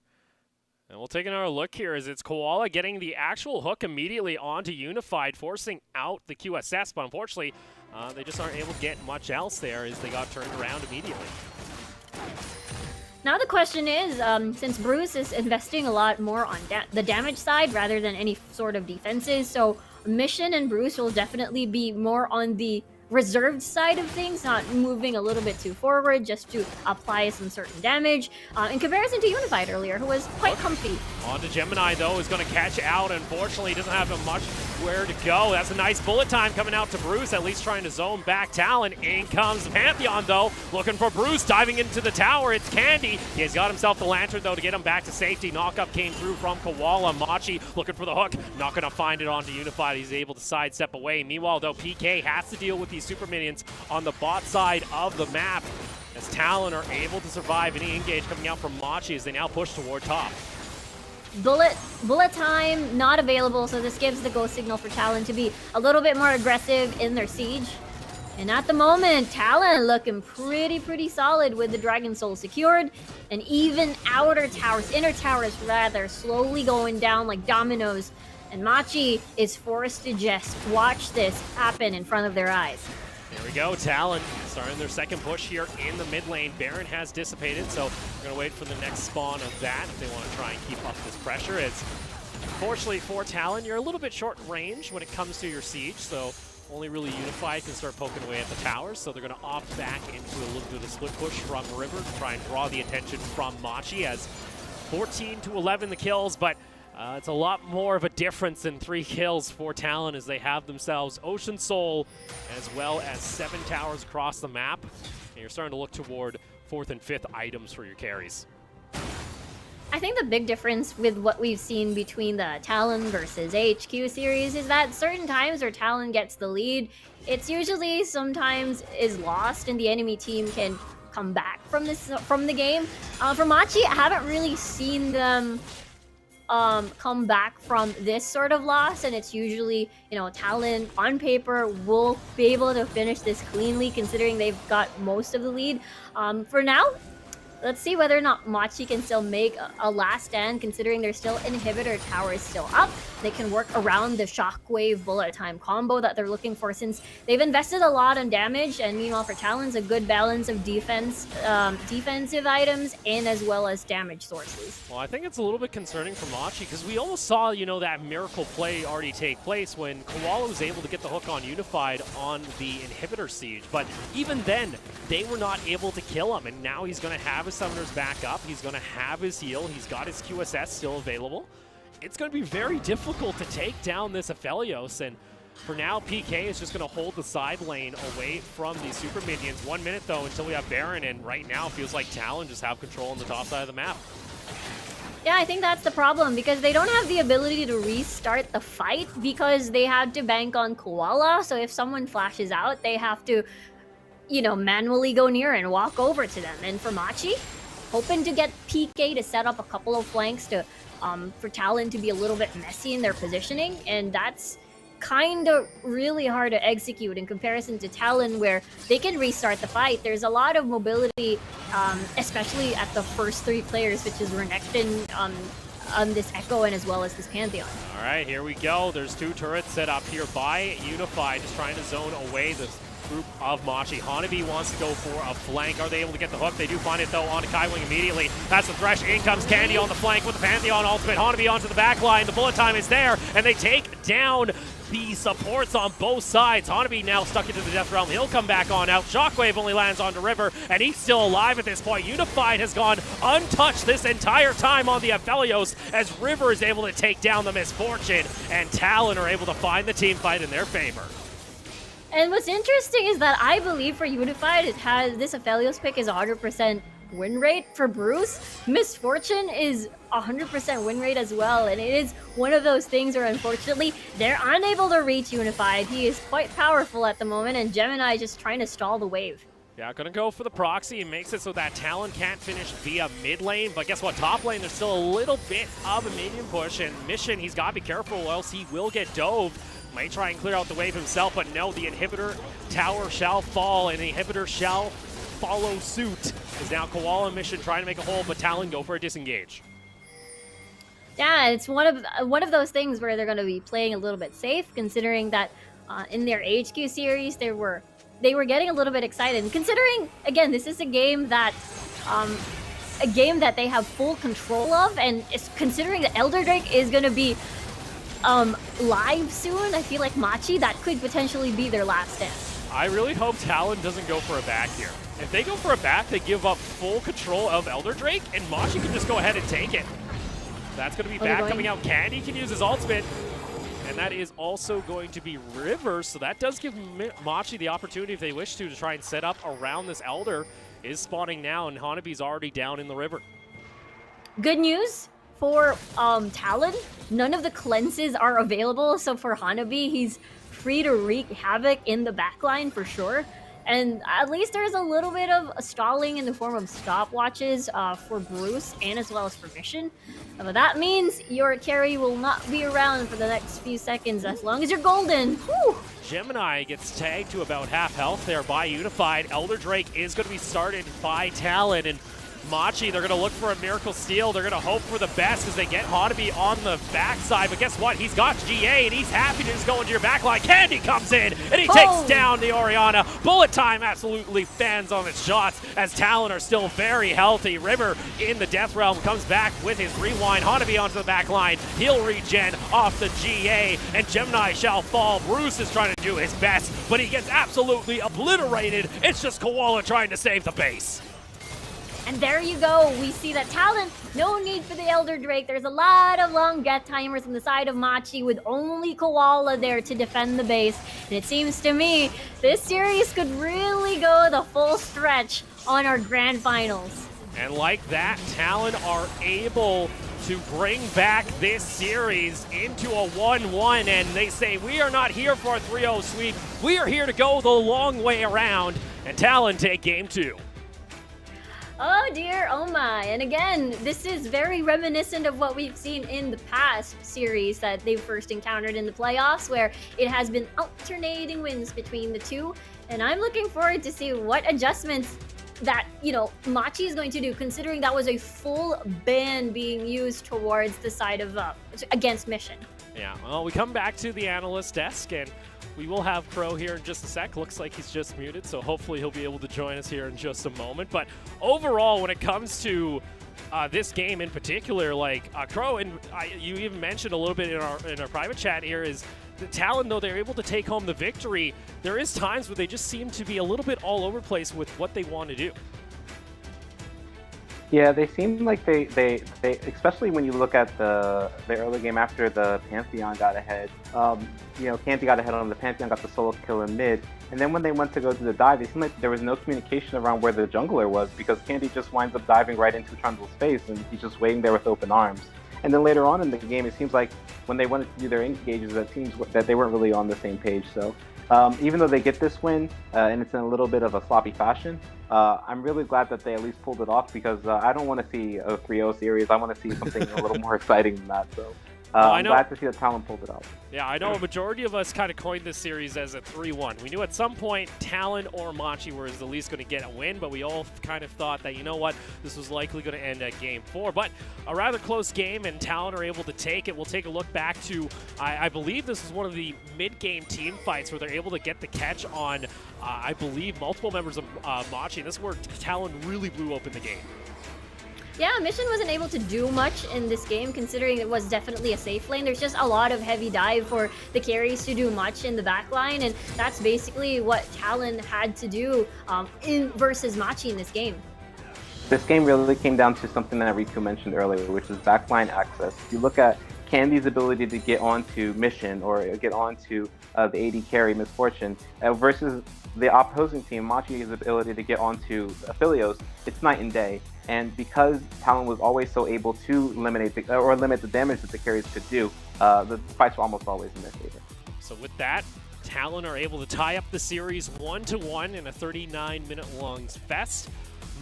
And we'll take another look here as it's Koala getting the actual hook immediately onto Unified, forcing out the QSS, but unfortunately, they just aren't able to get much else there as they got turned around immediately.
Now the question is, since Bruce is investing a lot more on the damage side rather than any sort of defenses, so Mission and Bruce will definitely be more on the reserved side of things, not moving a little bit too forward just to apply some certain damage, in comparison to Unified earlier, who was quite comfy.
On to Gemini, though, is going to catch out. Unfortunately, doesn't have much where to go. That's a nice bullet time coming out to Bruce, at least trying to zone back Talon. In comes Pantheon, though, looking for Bruce, diving into the tower. It's Candy. He has got himself the Lantern, though, to get him back to safety. Knockup came through from Koala. Machi looking for the hook, not going to find it onto Unified. He's able to sidestep away. Meanwhile, though, PK has to deal with these super minions on the bot side of the map, as Talon are able to survive any engage coming out from Machi as they now push toward top.
Bullet time not available, so this gives the go signal for Talon to be a little bit more aggressive in their siege. And at the moment, Talon looking pretty solid with the Dragon Soul secured, and even inner towers rather, slowly going down like dominoes. And Machi is forced to just watch this happen in front of their eyes.
There we go, Talon starting their second push here in the mid lane. Baron has dissipated, so we're going to wait for the next spawn of that if they want to try and keep up this pressure. It's unfortunately for Talon, you're a little bit short range when it comes to your siege, so only really Unified can start poking away at the towers, so they're going to opt back into a little bit of a split push from River to try and draw the attention from Machi, as 14 to 11 the kills, but it's a lot more of a difference than 3 kills for Talon as they have themselves Ocean Soul as well as 7 towers across the map. And you're starting to look toward 4th and 5th items for your carries.
I think the big difference with what we've seen between the Talon versus AHQ series is that certain times where Talon gets the lead, it's usually sometimes is lost and the enemy team can come back from the game. For Machi, I haven't really seen them come back from this sort of loss, and it's usually, Talon on paper will be able to finish this cleanly considering they've got most of the lead. For now, let's see whether or not Machi can still make a last stand, considering their still inhibitor tower is still up. They can work around the shockwave bullet time combo that they're looking for, since they've invested a lot on damage, and meanwhile for Talon's a good balance of defensive items and as well as damage sources.
Well, I think it's a little bit concerning for Machi because we almost saw, that miracle play already take place when Koala was able to get the hook on Unified on the inhibitor siege, but even then, they were not able to kill him, and now he's going to have his summoners back up, he's going to have his heal, he's got his QSS still available. It's going to be very difficult to take down this Aphelios, and for now, PK is just going to hold the side lane away from these super minions. 1 minute, though, until we have Baron, and right now, it feels like Talon just have control on the top side of the map.
Yeah, I think that's the problem, because they don't have the ability to restart the fight because they had to bank on Koala, so if someone flashes out, they have to, manually go near and walk over to them. And for Machi, hoping to get PK to set up a couple of flanks to for Talon to be a little bit messy in their positioning, and that's kind of really hard to execute in comparison to Talon, where they can restart the fight. There's a lot of mobility, especially at the first 3 players, which is Renekton on this Echo and as well as this Pantheon.
All right, here we go. There's 2 turrets set up here by Unified, just trying to zone away the group of Machi. Hanabi wants to go for a flank. Are they able to get the hook? They do find it though on Kaiwing immediately. That's the Thresh. In comes Candy on the flank with the Pantheon ultimate. Hanabi onto the back line. The bullet time is there, and they take down the supports on both sides. Hanabi now stuck into the Death Realm. He'll come back on out. Shockwave only lands onto River, and he's still alive at this point. Unified has gone untouched this entire time on the Aphelios, as River is able to take down the Misfortune, and Talon are able to find the team fight in their favor.
And what's interesting is that I believe for Unified, it has this Aphelios pick is 100% win rate. For Bruce, Misfortune is 100% win rate as well, and it is one of those things where unfortunately they're unable to reach Unified. He is quite powerful at the moment, and Gemini is just trying to stall the wave.
Yeah, gonna go for the proxy and makes it so that Talon can't finish via mid lane, but guess what? Top lane, there's still a little bit of a minion push, and Mission, he's gotta be careful or else he will get dove. Might try and clear out the wave himself, but no, the inhibitor tower shall fall, and the inhibitor shall follow suit. Is now Koala Mission trying to make a hole, but Talon go for a disengage.
Yeah, it's one of those things where they're going to be playing a little bit safe, considering that in their HQ series they were getting a little bit excited. And considering again, this is a game that they have full control of, and it's considering that Elder Drake is going to be live soon, I feel like Machi, that could potentially be their last stand.
I really hope Talon doesn't go for a back here. If they go for a back, they give up full control of Elder Drake, and Machi can just go ahead and take it. That's going to be back coming out. Candy can use his ultimate, and that is also going to be River, so that does give Machi the opportunity, if they wish to try and set up around this Elder. Is spawning now, and Hanabi's already down in the river.
Good news for Talon, none of the cleanses are available, so for Hanabi, he's free to wreak havoc in the backline for sure. And at least there's a little bit of stalling in the form of stopwatches for Bruce and as well as for Mission. But that means your carry will not be around for the next few seconds as long as you're golden. Whew.
Gemini gets tagged to about half health there by Unified. Elder Drake is going to be started by Talon, and Machi, they're going to look for a miracle steal. They're going to hope for the best as they get Hanabi on the backside. But guess what? He's got GA, and he's happy to just go into your backline. Candy comes in, and he takes down the Orianna. Bullet time absolutely fans on its shots as Talon are still very healthy. River in the Death Realm comes back with his rewind. Hanabi onto the backline. He'll regen off the GA, and Gemini shall fall. Bruce is trying to do his best, but he gets absolutely obliterated. It's just Koala trying to save the base.
And there you go. We see that Talon, no need for the Elder Drake. There's a lot of long get timers on the side of Machi with only Koala there to defend the base. And it seems to me this series could really go the full stretch on our grand finals.
And like that, Talon are able to bring back this series into a 1-1, and they say, we are not here for a 3-0 sweep. We are here to go the long way around, and Talon take game 2.
Oh dear, oh my. And again, this is very reminiscent of what we've seen in the past series that they've first encountered in the playoffs, where it has been alternating wins between the two. And I'm looking forward to see what adjustments that, you know, Machi is going to do, considering that was a full ban being used towards the side of, against Mission.
Yeah, well, we come back to the analyst desk, and we will have Crow here in just a sec. Looks like he's just muted, so hopefully he'll be able to join us here in just a moment. But overall, when it comes to this game in particular, like Crow, and you even mentioned a little bit in our private chat here, is the Talon, though they're able to take home the victory, there is times where they just seem to be a little bit all over the place with what they want to do.
Yeah, they seem like they especially when you look at the early game after the Pantheon got ahead. You know, Candy got ahead on the Pantheon, got the solo kill in mid, and then when they went to go do the dive, it seemed like there was no communication around where the jungler was, because Candy just winds up diving right into Trundle's face, and he's just waiting there with open arms. And then later on in the game, it seems like when they wanted to do their engages, that seems that they weren't really on the same page. So even though they get this win, and it's in a little bit of a sloppy fashion, I'm really glad that they at least pulled it off, because I don't want to see a 3-0 series. I want to see something a little more exciting than that. So I'm glad to see that Talon pulled it out.
Yeah, I know a majority of us kind of coined this series as a 3-1. We knew at some point Talon or Machi were at least going to get a win, but we all kind of thought that, you know what, this was likely going to end at Game 4. But a rather close game, and Talon are able to take it. We'll take a look back to, I believe this is one of the mid-game team fights where they're able to get the catch on, I believe, multiple members of Machi. And this is where Talon really blew open the game.
Yeah, Mission wasn't able to do much in this game, considering it was definitely a safe lane. There's just a lot of heavy dive for the carries to do much in the back line, and that's basically what Talon had to do versus Machi in this game.
This game really came down to something that Riku mentioned earlier, which is backline access. If you look at Candy's ability to get onto Mission or get onto the AD carry Misfortune versus the opposing team, Machi's ability to get onto Aphelios, it's night and day. And because Talon was always so able to limit the damage that the carries could do, the fights were almost always in their favor.
So with that, Talon are able to tie up the series 1-1 in a 39-minute-long fest.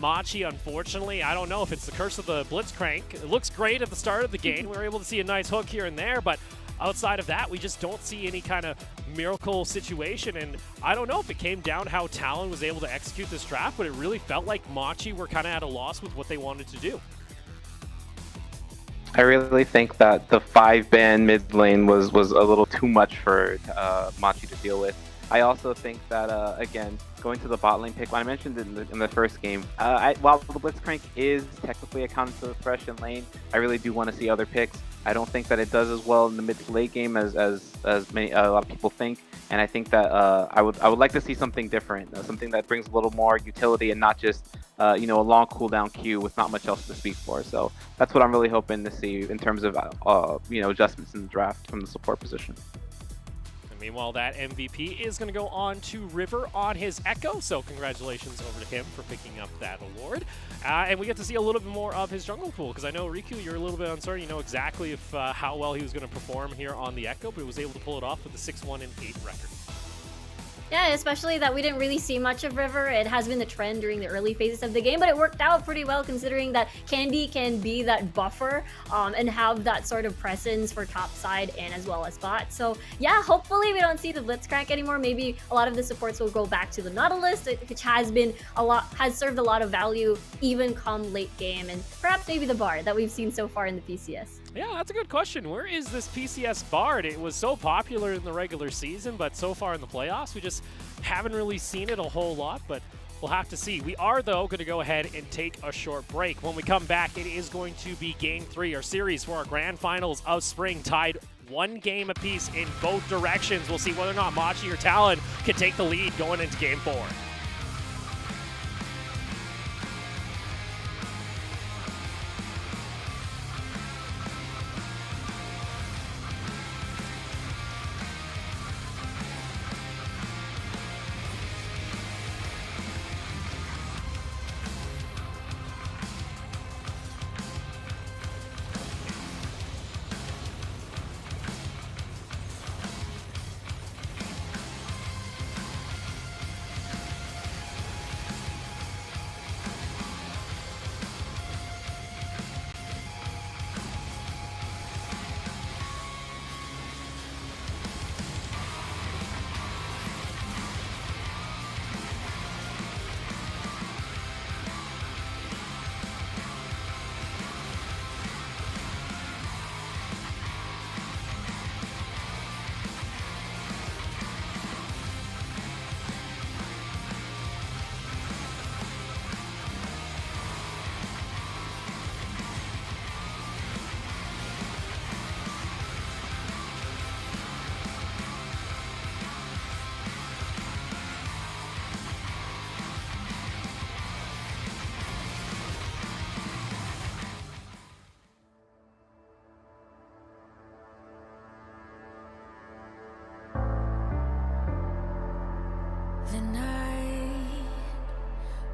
Machi, unfortunately, I don't know if it's the curse of the Blitzcrank. It looks great at the start of the game. We were able to see a nice hook here and there, but outside of that, we just don't see any kind of miracle situation. And I don't know if it came down to how Talon was able to execute this draft, but it really felt like Machi were kind of at a loss with what they wanted to do.
I really think that the 5-ban mid lane was a little too much for Machi to deal with. I also think that, again, going to the bot lane pick, I mentioned it in the first game, while the Blitzcrank is technically a counter to the Thresh and lane, I really do want to see other picks. I don't think that it does as well in the mid to late game as many, a lot of people think, and I think that I would like to see something different, something that brings a little more utility and not just a long cooldown queue with not much else to speak for. So that's what I'm really hoping to see in terms of adjustments in the draft from the support position.
Meanwhile, that MVP is going to go on to River on his Echo, so congratulations over to him for picking up that award. And we get to see a little bit more of his jungle pool, because I know, Riku, you're a little bit uncertain. You know exactly if how well he was going to perform here on the Echo, but he was able to pull it off with a 6-1 and 8 record.
Yeah, especially that we didn't really see much of River. It has been the trend during the early phases of the game, but it worked out pretty well considering that Candy can be that buffer and have that sort of presence for top side and as well as bot. So yeah, hopefully we don't see the Blitzcrank anymore. Maybe a lot of the supports will go back to the Nautilus, which has served a lot of value even come late game, and perhaps maybe the Bard that we've seen so far in the PCS.
Yeah, that's a good question. Where is this PCS Bard? It was so popular in the regular season, but so far in the playoffs, we just haven't really seen it a whole lot, but we'll have to see. We are, though, going to go ahead and take a short break. When we come back, it is going to be Game 3, our series for our grand finals of spring, tied 1 game apiece in both directions. We'll see whether or not Machi or Talon can take the lead going into Game 4.
The night